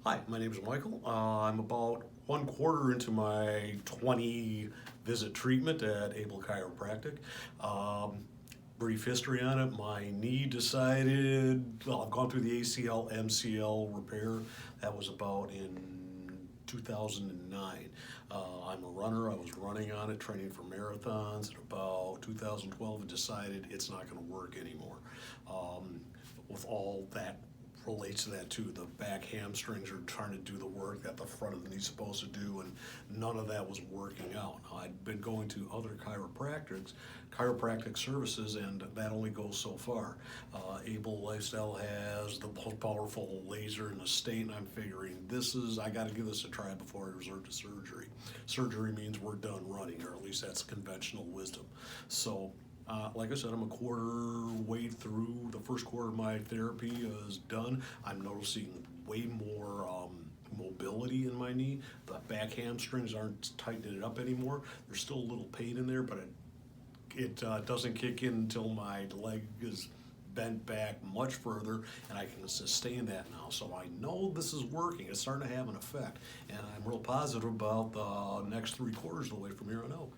Hi, my name is Michael. I'm about 1/4 into my 20 visit treatment at ABLE Chiropractic. Brief history on it. My knee decided, well, I've gone through the ACL, MCL repair. That was about in 2009. I'm a runner. I was running on it, training for marathons. At about 2012, I decided it's not going to work anymore. With all that relates to that too. The back hamstrings are trying to do the work that the front of the knee's supposed to do, and none of that was working out. I'd been going to other chiropractic services, and that only goes so far. Able Lifestyle has the most powerful laser in the state, and I'm figuring I got to give this a try before I resort to surgery. Surgery means we're done running, or at least that's conventional wisdom. So like I said, I'm a quarter way through. The first quarter of my therapy is done. I'm noticing way more mobility in my knee. The back hamstrings aren't tightening it up anymore. There's still a little pain in there, but it doesn't kick in until my leg is bent back much further, and I can sustain that now. So I know this is working. It's starting to have an effect, and I'm real positive about the next 3/4 of the way from here on out.